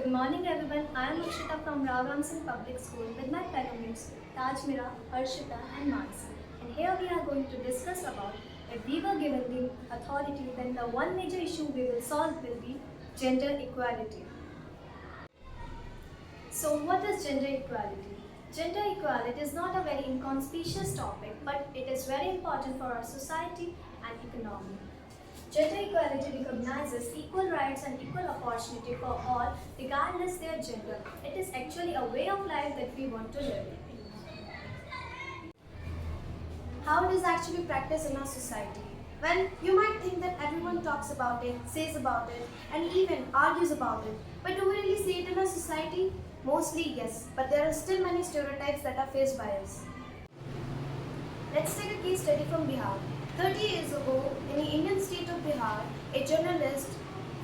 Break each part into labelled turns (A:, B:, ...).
A: Good morning everyone. I am Akshita from Rao Ramsing Public School with my fellow mates Tajmira, Harshita and Mansi. And here we are going to discuss about if we were given the authority, then the one major issue we will solve will be gender equality. So what is gender equality? Gender equality is not a very inconspicuous topic, but it is very important for our society and economy. Gender equality recognizes equal rights and equal opportunity for all, regardless their gender. It is actually a way of life that we want to live.
B: How it is actually practiced in our society? Well, you might think that everyone talks about it, says about it, and even argues about it. But do we really see it in our society? Mostly yes, but there are still many stereotypes that are faced by us. Let's take a case study from Bihar. 30 years ago, in the Indian state of Bihar, a journalist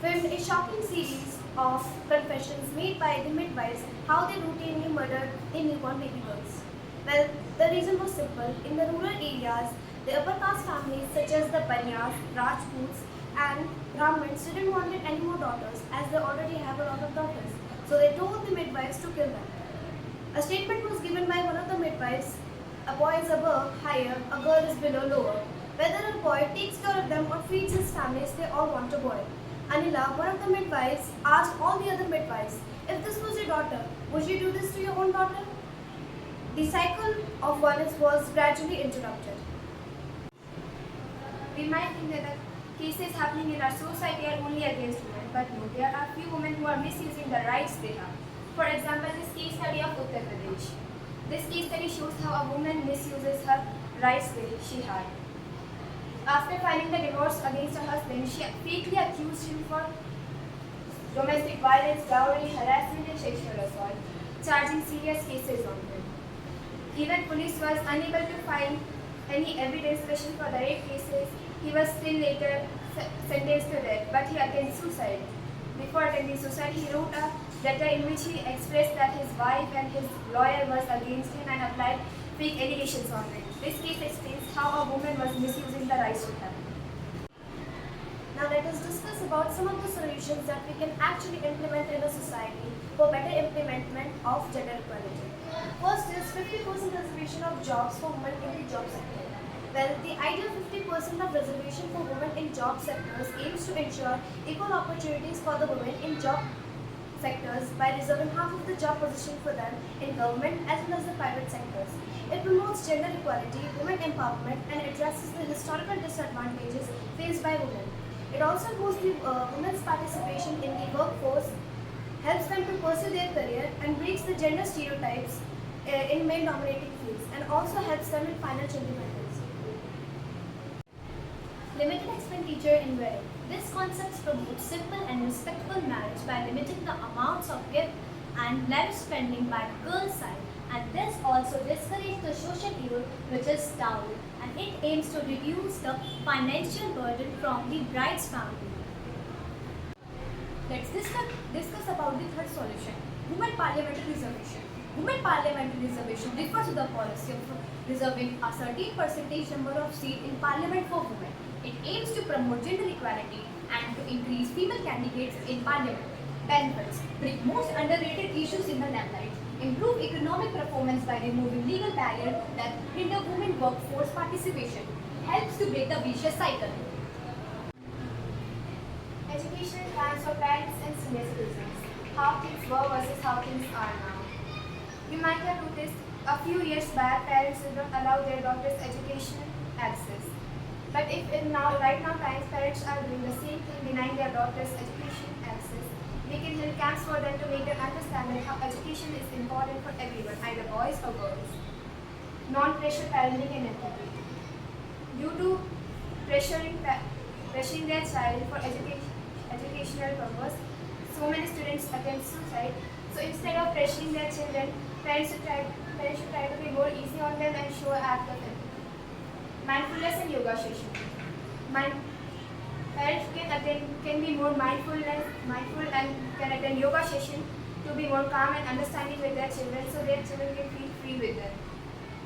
B: filmed a shocking series of confessions made by the midwives how they routinely murdered the newborn baby girls. Well, the reason was simple. In the rural areas, the upper caste families such as the Banyas, Rajputs, and Brahmins didn't want any more daughters as they already have a lot of daughters. So they told the midwives to kill them. A statement was given by one of the midwives: a boy is above, higher, a girl is below, lower. Whether a boy takes care of them or feeds his families, they all want a boy. Anila, one of the midwives, asked all the other midwives, if this was your daughter, would you do this to your own daughter? The cycle of violence was gradually interrupted.
C: We might think that the cases happening in our society are only against women, but no, there are few women who are misusing the rights they have. For example, this case study of Uttar Pradesh. This case study shows how a woman misuses her rights that she had. After filing the divorce against her husband, she fakely accused him for domestic violence, dowry, harassment and sexual assault, charging serious cases on him. Even police was unable to find any evidence, especially for the rape cases. He was still later sentenced to death, but he attempted suicide. Before attempting suicide, he wrote a letter in which he expressed that his wife and his lawyer was against him and applied fake allegations on him. This case explains how a woman was misusing the rights she had.
B: Now let us discuss about some of the solutions that we can actually implement in a society for better implementation of gender equality. First is 50% reservation of jobs for women in the job sector. Well, the ideal 50% of reservation for women in job sectors aims to ensure equal opportunities for the women in job sectors by reserving half of the job position for them in government as well as the private sectors. It promotes gender equality, women empowerment, and addresses the historical disadvantages faced by women. It also boosts the women's participation in the workforce, helps them to pursue their career, and breaks the gender stereotypes in male-dominating fields, and also helps them in financial independence.
A: Limited expenditure in wedding. This concept promotes simple and respectful marriage by limiting the amounts of gift and lavish spending by the girl's side, and this also discourages the social evil which is dowry, and it aims to reduce the financial burden from the bride's family.
D: Let's discuss about the third solution, women parliamentary reservation. Women parliamentary reservation refers to the policy of reserving a certain percentage number of seats in parliament for women. It aims to promote gender equality and to increase female candidates in parliament. Benefits: bring most underrated issues in the limelight. Improve economic performance by removing legal barriers that hinder women workforce participation. Helps to break the vicious cycle.
C: Educational plans for parents and senior citizens. How things were versus how things are now. You might have noticed a few years back, parents did not allow their daughters education access. But if in right now times parents are doing the same thing, denying their daughters education access, we can hold camps for them to make them understand that how education is important for everyone, either boys or girls. Non-pressure parenting and empathy. Due to pressuring their child for educational purpose, so many students attempt suicide. So instead of pressuring their children, parents should try to be more easy on them and show an act of empathy. Mindfulness and yoga session. Parents can be more mindful and can attend yoga session to be more calm and understanding with their children, so their children can feel free with them.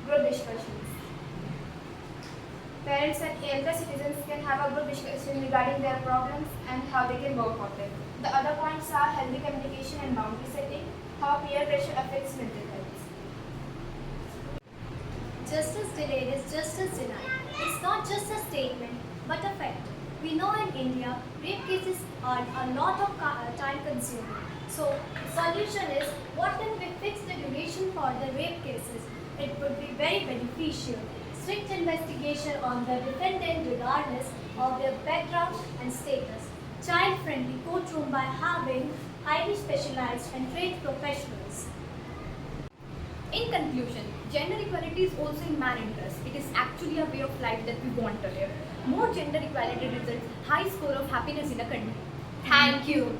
C: Group discussions. Parents and elder citizens can have a group discussion regarding their problems and how they can work on them. The other point points are healthy communication and boundary setting, how peer pressure affects mental health.
A: Justice delayed is justice denied. It's not just a statement, but a fact. We know in India, rape cases are a lot of time consuming. So, the solution is what can we fix the duration for the rape cases? It would be very beneficial. Strict investigation on the defendant regardless of their background and status. Child-friendly courtroom by having highly specialized and trained professionals.
D: In conclusion, gender equality is also in man interest. It is actually a way of life that we want to live. More gender equality results high score of happiness in a country. Thank you.